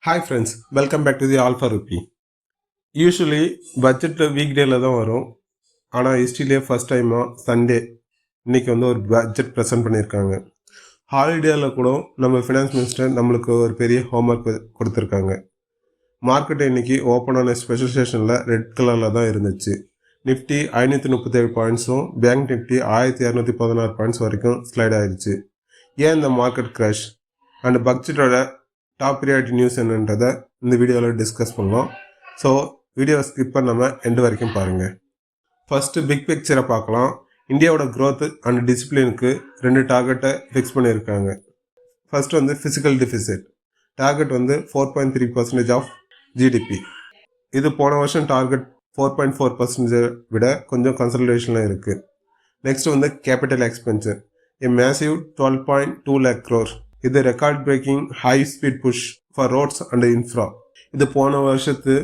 Hi friends, welcome back to the alpha rupee. Usually budget week டேல தான் வரும். ஆனால் ஹிஸ்ட்ரியிலே ஃபஸ்ட் டைமாக சண்டே இன்றைக்கி ஒரு பட்ஜெட் ப்ரெசென்ட் பண்ணியிருக்காங்க. ஹாலிடேயில் கூட நம்ம ஃபினான்ஸ் மினிஸ்டர் நம்மளுக்கு ஒரு பெரிய ஹோம்ஒர்க் கொடுத்துருக்காங்க. மார்க்கெட் இன்றைக்கி ஓப்பன் ஆன ஸ்பெஷல் ஸ்டேஷனில் ரெட் கலரில் தான் இருந்துச்சு. நிஃப்டி 537 பாயிண்ட்ஸும் பேங்க் நிஃப்டி 1216 பாயிண்ட்ஸ் வரைக்கும் ஸ்லைட் ஆயிடுச்சு. ஏன் இந்த மார்க்கெட் கிராஷ் அண்ட் பட்ஜெட்டோட டாப் ப்ரியாரிட்டி நியூஸ் என்னன்றதை இந்த வீடியோவில் டிஸ்கஸ் பண்ணலாம். ஸோ வீடியோவை ஸ்கிப் பண்ணாமல் எண்டு வரைக்கும் பாருங்கள். ஃபஸ்ட்டு பிக் பிக்சரை பார்க்கலாம். இந்தியாவோட க்ரோத் அண்ட் டிசிப்ளினுக்கு 2 டார்கெட்டை ஃபிக்ஸ் பண்ணியிருக்காங்க. First fiscal deficit target 4.3% of GDP. இது போன வருஷம் டார்கெட் 4.4% விட கொஞ்சம் கன்சல்டேஷனில் இருக்குது. Next capital expenditure a massive 12.2 lakh crore. இது record breaking high speed push for roads and infra. இது போன வருஷத்து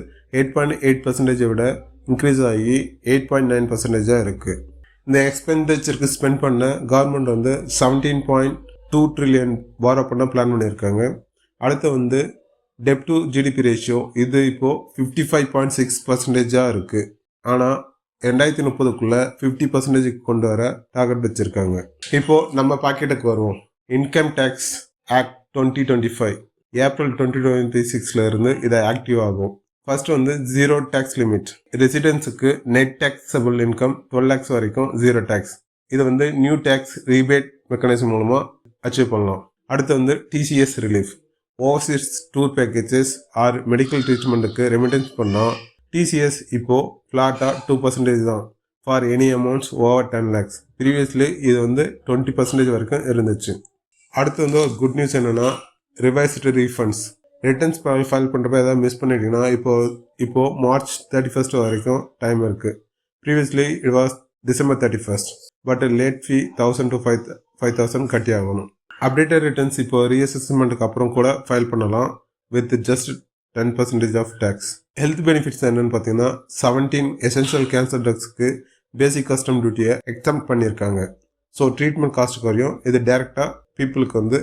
8.8% விட இன்க்ரீஸ் ஆகி 8.9% இருக்குது. இந்த எக்ஸ்பெண்டிச்சருக்கு ஸ்பெண்ட் பண்ண கவர்மெண்ட் 17.2 trillion பாரோ பண்ண பிளான் பண்ணியிருக்காங்க. அடுத்து டெப்ட் டு ஜிடிபி ரேஷியோ இது இப்போது 55.6% இருக்குது. ஆனால் 2030 50% கொண்டு வர டார்கெட் வச்சுருக்காங்க. இப்போது நம்ம பாக்கெட்டுக்கு வருவோம். இன்கம் டேக்ஸ் ஆக்ட் 2025 ஏப்ரல் 2026 இருந்து இதை ஆக்டிவ் ஆகும். First zero tax limit. ரெசிடென்ஸுக்கு நெட் டேக்ஸபிள் இன்கம் 12 lakhs வரைக்கும் ஜீரோ டேக்ஸ். இது நியூ டேக்ஸ் ரீபேட் மெக்கானிசம் மூலமாக அச்சீவ் பண்ணலாம். அடுத்து TCS relief. Overseas tour packages or medical ட்ரீட்மெண்ட்டுக்கு ரெமிட்டன்ஸ் பண்ணால் டிசிஎஸ் இப்போது ஃப்ளாட்டாக 2% தான் for any amounts over 10 lakhs. Previously இது 20% வரைக்கும் இருந்துச்சு. அடுத்து ஒரு குட் நியூஸ் என்னென்னா ரிவைஸ்டு ரீஃபண்ட்ஸ். ரிட்டர்ன்ஸ் ஃபைல் பண்ணுறப்ப ஏதாவது மிஸ் பண்ணிட்டீங்கன்னா இப்போது மார்ச் 31 வரைக்கும் டைம் இருக்குது. Previously it was December 31. But late fee 1000 to 5000 கட்டி ஆகணும். அப்டேட்டட் ரிட்டர்ன்ஸ் இப்போ ரீஅசஸ்மெண்ட்டுக்கு அப்புறம் கூட ஃபைல் பண்ணலாம் with just 10% of tax. Health benefits என்னென்னு பார்த்தீங்கன்னா 17 எசென்ஷியல் கேன்சர் ட்ரக்ஸுக்கு பேசிக் கஸ்டம் டியூட்டியை எக்ஸம்ட் பண்ணியிருக்காங்க. ஸோ ட்ரீட்மெண்ட் காஸ்ட் குறையும். இது டேரெக்டாக பீப்புளுக்கு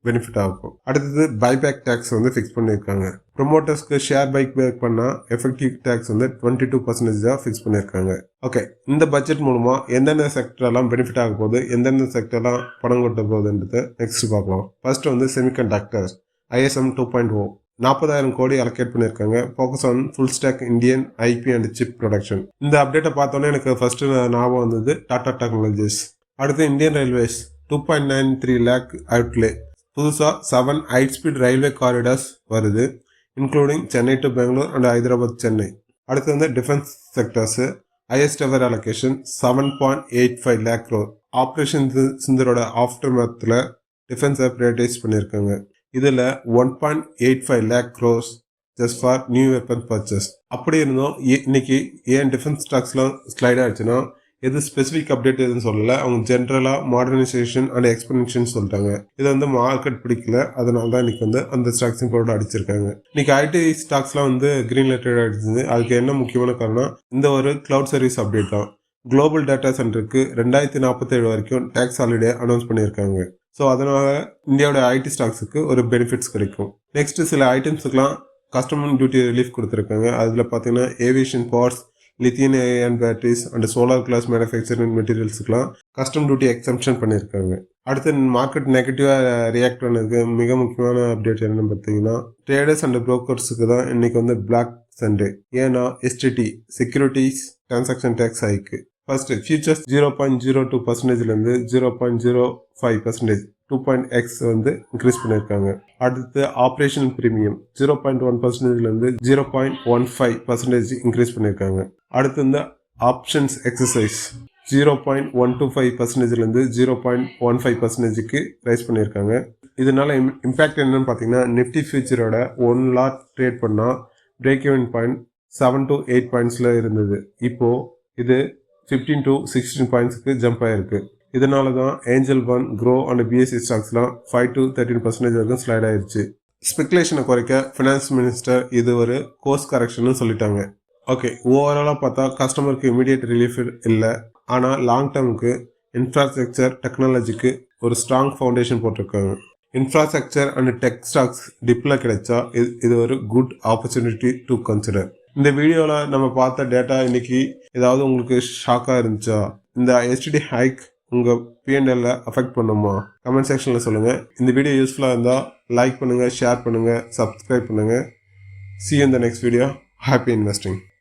பெனிஃபிட் ஆகும். அடுத்தது பைபேக் டேக்ஸ் ஃபிக்ஸ் பண்ணியிருக்காங்க. ப்ரொமோட்டர்ஸ்க்கு ஷேர் பைபேக் பண்ணால் எஃபெக்டிவ் டேக்ஸ் 22% ஃபிக்ஸ் பண்ணியிருக்காங்க. ஓகே, இந்த பட்ஜெட் மூலமாக எந்தெந்த செக்டர்லாம் பெனிஃபிட் ஆக போகுது, எந்தெந்த செக்டர்லாம் பணம் கொட்ட போகுதுன்றது நெக்ஸ்ட் பார்க்கலாம். First semiconductors ISM 2.0 40,000 crore allocate பண்ணியிருக்காங்க. Focus on full stack Indian IP and chip production. இந்த அப்டேட்டை பார்த்தோன்னே எனக்கு ஃபர்ஸ்ட் ஞாபகம் வந்தது டாடா டெக்னாலஜிஸ். அடுத்து இந்தியன் ரயில்வேஸ் 2.93 lakh அவுட்லே. புதுசாக 7 ஹை ஸ்பீட் ரயில்வே காரிடார்ஸ் வருது, including Chennai to Bangalore and Hyderabad Chennai. அடுத்து defence sectors highest ever allocation 7.85 lakh crore. Operation சிந்தரோட ஆஃப்டர் மேத்தில் டிஃபென்ஸை ப்ரைவேட்டைஸ் பண்ணியிருக்காங்க. இதில் 1.85 lakh crores just for new weapon purchase. அப்படி இருந்தோம் இன்னைக்கு ஏன் டிஃபென்ஸ் ஸ்டாக்ஸ்லாம் ஸ்லைட் ஆகிடுச்சுன்னா எது ஸ்பெசிஃபிக் அப்டேட் எதுன்னு சொல்லலை. அவங்க ஜென்ரலாக மாடர்னைசேஷன் அண்ட் எக்ஸ்பென்ஷன் சொல்லிட்டாங்க. இது மார்க்கெட் பிடிக்கல, அதனால தான் இன்னைக்கு அந்த ஸ்டாக்ஸையும் போட்டு அடிச்சிருக்காங்க. இன்னைக்கு ஐடி ஸ்டாக்ஸ்லாம் கிரீன் லிட்டட் அடிச்சிருந்து. அதுக்கு என்ன முக்கியமான காரணம், இந்த ஒரு கிளவுட் சர்வீஸ் அப்டேட் தான். குளோபல் டேட்டா சென்டருக்கு 2047 வரைக்கும் டேக்ஸ் ஹாலிடே அனௌன்ஸ் பண்ணியிருக்காங்க. ஸோ அதனால இந்தியாவோட ஐடி ஸ்டாக்ஸுக்கு ஒரு பெனிஃபிட்ஸ் கிடைக்கும். நெக்ஸ்ட் சில ஐட்டம்ஸுக்கெலாம் கஸ்டமர் டியூட்டி ரிலீஃப் கொடுத்துருக்காங்க. அதில் பார்த்தீங்கன்னா aviation parts, lithium ion batteries and solar glass manufacturing மெட்டீரியல்ஸுக்கெலாம் கஸ்டம் டியூட்டி எக்ஸம்ஷன் பண்ணியிருக்காங்க. அடுத்து மார்க்கெட் நெகட்டிவாக ரியாக்ட் பண்ணதுக்கு மிக முக்கியமான அப்டேட் என்னென்னு பார்த்தீங்கன்னா ட்ரேடர்ஸ் அண்ட் ப்ரோக்கர்ஸுக்கு தான் இன்னைக்கு பிளாக் சண்டே. ஏன்னா STT செக்யூரிட்டிஸ் டிரான்சாக்ஷன் டேக்ஸ் ஹைக்கு. ஃபர்ஸ்ட் ஃபியூச்சர்ஸ் 0.02%லேருந்து 0.05% 2.x இன்க்ரீஸ் பண்ணியிருக்காங்க. அடுத்து ஆப்ரேஷனல் ப்ரீமியம் 0.1%லேருந்து 0.15% இன்க்ரீஸ் பண்ணியிருக்காங்க. அடுத்து ஆப்ஷன்ஸ் எக்ஸசைஸ் 0.125%லேருந்து 0.15%க்கு ரைஸ் பண்ணியிருக்காங்க. இதனால இம்பேக்ட் என்னன்னு பார்த்தீங்கன்னா நிஃப்டி ஃபியூச்சரோட 1 lot ட்ரேட் பண்ணால் break even point 7 to 8 points இருந்தது. இப்போது இது 15 to 16 points ஜம்ப் ஆகிருக்கு. இதனால தான் angel one, grow and BSE ஸ்டாக்ஸ்லாம் 5 to 13% வரைக்கும் ஸ்லைட் ஆயிடுச்சு. ஸ்பெகுலேஷனை குறைக்க ஃபினான்ஸ் மினிஸ்டர் இது ஒரு கோர்ஸ் கரெக்ஷன் சொல்லிட்டாங்க. ஓகே, ஓவராலாக பார்த்தா கஸ்டமருக்கு இமீடியட் ரிலீஃப் இல்லை, ஆனால் லாங் டேர்முக்கு இன்ஃப்ராஸ்ட்ரக்சர் டெக்னாலஜிக்கு ஒரு ஸ்ட்ராங் ஃபவுண்டேஷன் போட்டிருக்காங்க. இன்ஃப்ராஸ்ட்ரக்சர் அண்ட் டெக் ஸ்டாக்ஸ் டிப்பில் கிடைச்சா இது ஒரு குட் ஆப்பர்ச்சுனிட்டி டு கன்சிடர். இந்த வீடியோவில் நம்ம பார்த்த டேட்டா இன்னைக்கு ஏதாவது உங்களுக்கு ஷாக்காக இருந்துச்சா? இந்த எஸ்டிடி ஹைக் உங்கள் பிஎன்எல்ல அஃபெக்ட் பண்ணுமா? கமெண்ட் செக்ஷனில் சொல்லுங்கள். இந்த வீடியோ யூஸ்ஃபுல்லாக இருந்தால் லைக் பண்ணுங்கள், ஷேர் பண்ணுங்கள், சப்ஸ்கிரைப் பண்ணுங்கள். See you in the next video. Happy investing.